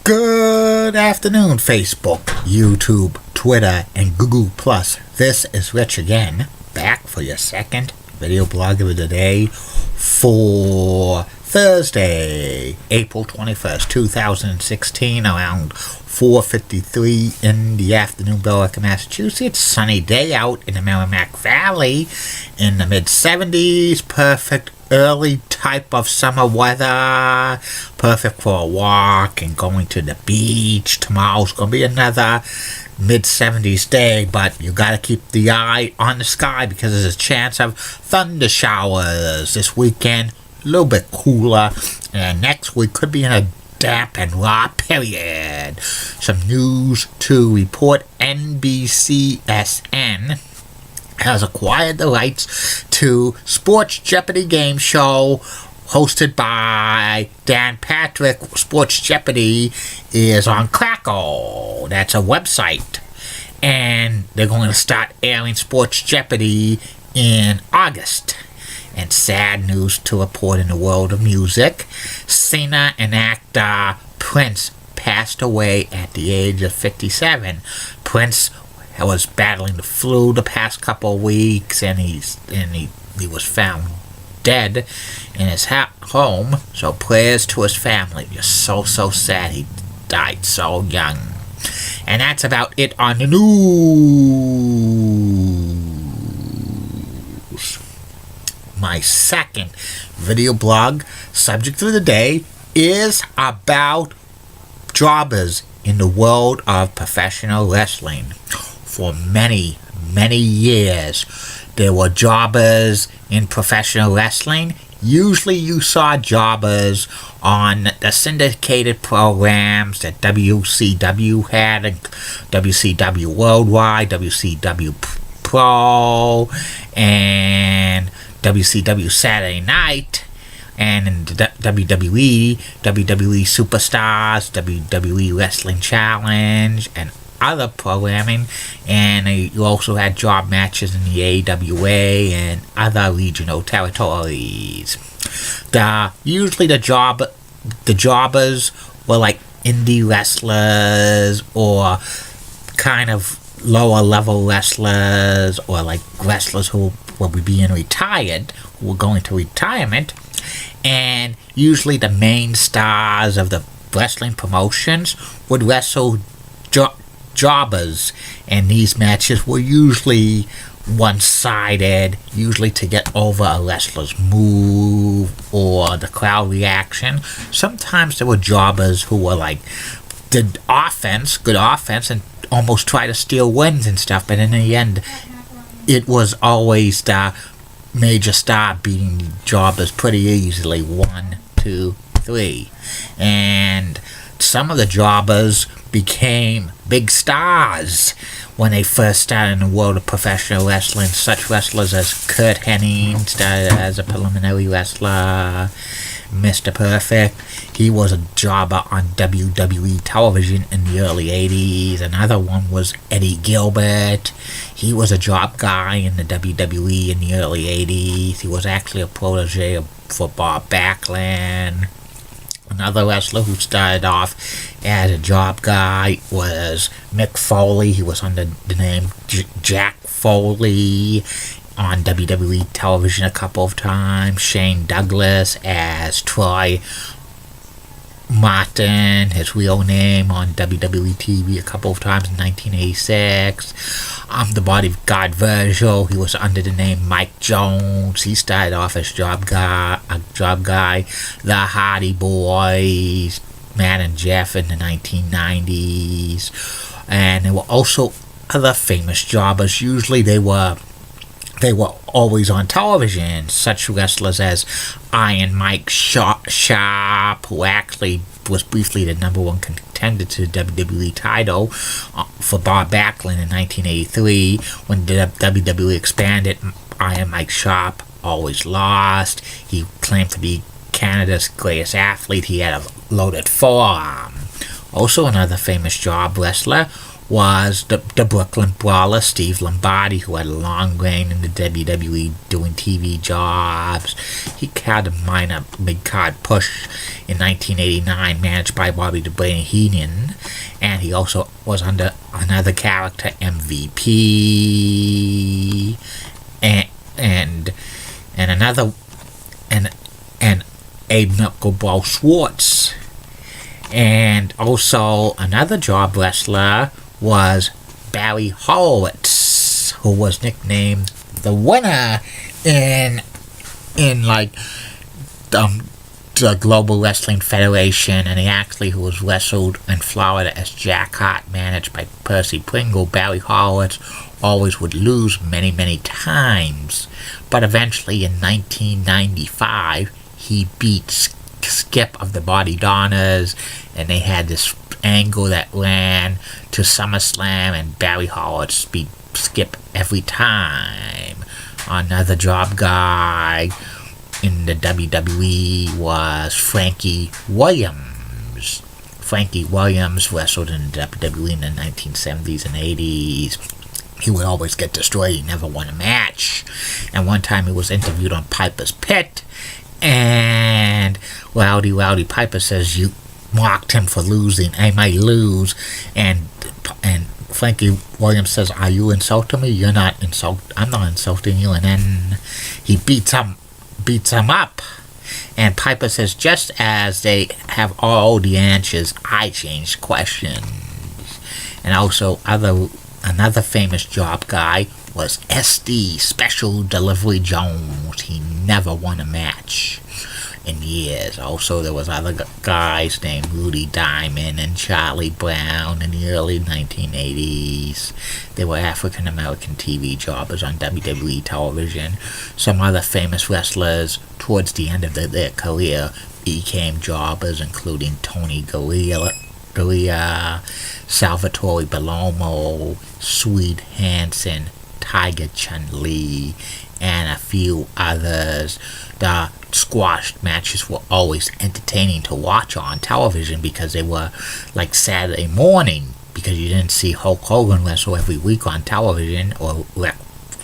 Good afternoon, Facebook, YouTube, Twitter, and Google+. This is Rich again, back for your second video blog of the day for Thursday, April 21st, 2016, around 4:53 in the afternoon, Billerica, Massachusetts. Sunny day out in the Merrimack Valley in the mid-70s. Perfect early type of summer weather. Perfect for a walk and going to the beach. Tomorrow's going to be another mid-70s day, but you got to keep the eye on the sky because there's a chance of thunder showers this weekend. A little bit cooler, and next week could be in a damp and raw period. Some news to report. NBCSN has acquired the rights to Sports Jeopardy game show hosted by Dan Patrick. Sports Jeopardy is on Crackle. That's a website. And they're going to start airing Sports Jeopardy in August. And sad news to report in the world of music. Singer and actor Prince passed away at the age of 57. Prince was battling the flu the past couple of weeks, and he was found dead in his home. So prayers to his family. Just so sad. He died so young. And that's about it on the news. My second video blog subject of the day is about jobbers in the world of professional wrestling. For many years, there were jobbers in professional wrestling. Usually you saw jobbers on the syndicated programs that WCW had, and WCW Worldwide, WCW Pro, and WCW Saturday Night, and in the WWE Superstars, WWE Wrestling Challenge, and other programming. And you also had job matches in the AWA and other regional territories. Usually the jobbers were like indie wrestlers or kind of lower level wrestlers, or like wrestlers who were being retired, who were going to retirement. And usually the main stars of the wrestling promotions would wrestle jobbers, and these matches were usually one-sided, usually to get over a wrestler's move or the crowd reaction. Sometimes there were jobbers who were like, did good offense, and almost try to steal wins and stuff, but in the end, it was always the major star beating jobbers pretty easily, 1, 2, 3. And some of the jobbers became big stars when they first started in the world of professional wrestling. Such wrestlers as Curt Hennig started as a preliminary wrestler. Mr. Perfect, he was a jobber on WWE television in the early 80s. Another one was Eddie Gilbert. He was a job guy in the WWE in the early 80s. He was actually a protege for Bob Backlund. Another wrestler who started off as a job guy was Mick Foley. He was under the name Jack Foley on WWE television a couple of times. Shane Douglas as Troy Martin, his real name, on WWE TV a couple of times in 1986. The Bodyguard Virgil, he was under the name Mike Jones. He started off as a job guy. The Hardy Boys, Matt and Jeff in the 1990s. And there were also other famous jobbers. Usually they were always on television, such wrestlers as Iron Mike Sharp, who actually was briefly the number one contender to the WWE title for Bob Backlund in 1983. When the WWE expanded, Iron Mike Sharp always lost. He claimed to be Canada's greatest athlete. He had a loaded forearm. Also another famous job wrestler was the Brooklyn Brawler, Steve Lombardi, who had a long reign in the WWE doing TV jobs. He had a minor mid-card push in 1989, managed by Bobby the Brain Heenan, and he also was under another character, MVP, and another and Abe Knuckleball Schwartz. And also another job wrestler was Barry Horowitz, who was nicknamed the winner in the Global Wrestling Federation, and who was wrestled in Florida as Jack Hart, managed by Percy Pringle. Barry Horowitz always would lose many times, but eventually in 1995 he beat Skip of the Body Donners, and they had this angle that ran to SummerSlam, and Barry Horowitz beat Skip every time. Another job guy in the WWE was Frankie Williams. Frankie Williams wrestled in the WWE in the 1970s and 80s. He would always get destroyed. He never won a match. And one time he was interviewed on Piper's Pit, and Rowdy Piper says, "You mocked him for losing. I might lose." And Frankie Williams says, "Are you insulting me? You're not I'm not insulting you." And then he beats him up. And Piper says, "Just as they have all the answers, I changed questions." And also another famous job guy was SD, Special Delivery Jones. He never won a match in years. Also, there was other guys named Rudy Diamond and Charlie Brown in the early 1980s. They were African American TV jobbers on WWE television. Some other famous wrestlers towards the end of their career became jobbers, including Tony Garea, Salvatore Bellomo, Swede Hansen, Tiger Chun-Li, and a few others. The squash matches were always entertaining to watch on television because they were like Saturday morning, because you didn't see Hulk Hogan wrestle every week on television, or Ric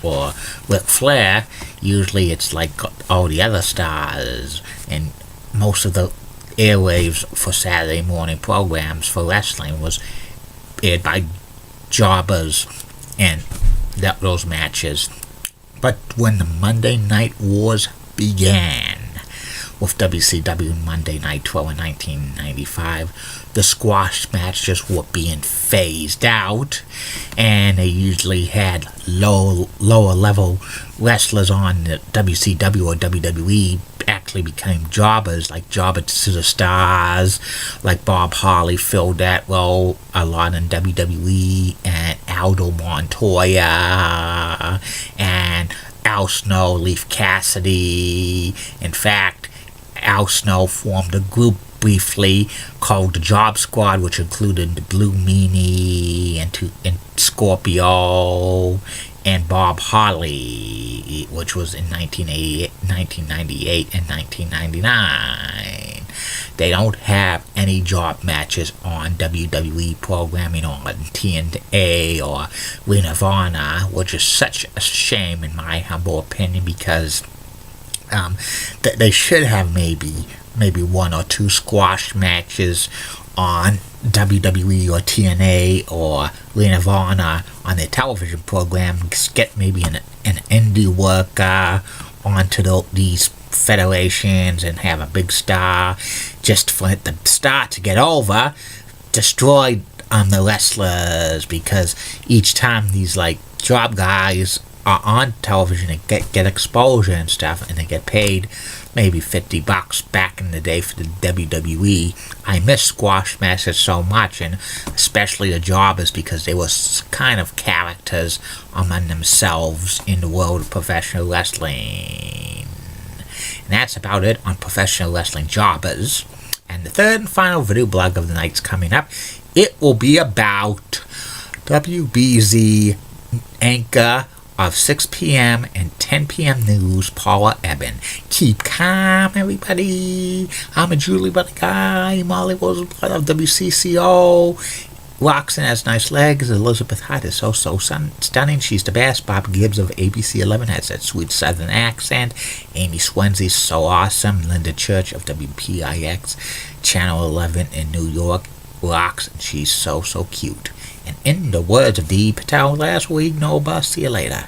Flair. Usually it's like all the other stars, and most of the airwaves for Saturday morning programs for wrestling was aired by jobbers and those matches. But when the Monday Night Wars began with WCW Monday Night 12 in 1995, the squash matches were being phased out, and they usually had lower level wrestlers on the WCW or WWE actually became jobbers, like jobber to the stars, like Bob Holly filled that role a lot in WWE, and Aldo Montoya, and Al Snow, Leif Cassidy. In fact, Al Snow formed a group briefly called the Job Squad, which included the Blue Meanie and Scorpio and Bob Holly, which was in 1998 and 1999. They don't have any job matches on WWE programming on TNA or Ring of Honor, which is such a shame in my humble opinion, because they should have maybe one or two squash matches on WWE or TNA or Ring of Honor on their television program. Get maybe an indie worker onto these federations and have a big star, just for the star to get over, destroy the wrestlers, because each time these like job guys are on television, they get exposure and stuff, and they get paid maybe $50 back in the day for the WWE. I miss squash matches so much, and especially the jobbers, because they were kind of characters among themselves in the world of professional wrestling. And that's about it on professional wrestling jobbers. And the third and final video blog of the night's coming up. It will be about WBZ anchor of 6 p.m. and 10 p.m. news, Paula Ebben. Keep calm, everybody. I'm a Julie Butter guy. Molly was part of WCCO. Roxanne has nice legs. Elizabeth Hart is so stunning. She's the best. Bob Gibbs of ABC 11 has that sweet southern accent. Amy Swensy's so awesome. Linda Church of WPIX Channel 11 in New York rocks, and she's so cute. And in the words of Dee Patel last week, no bus. See you later.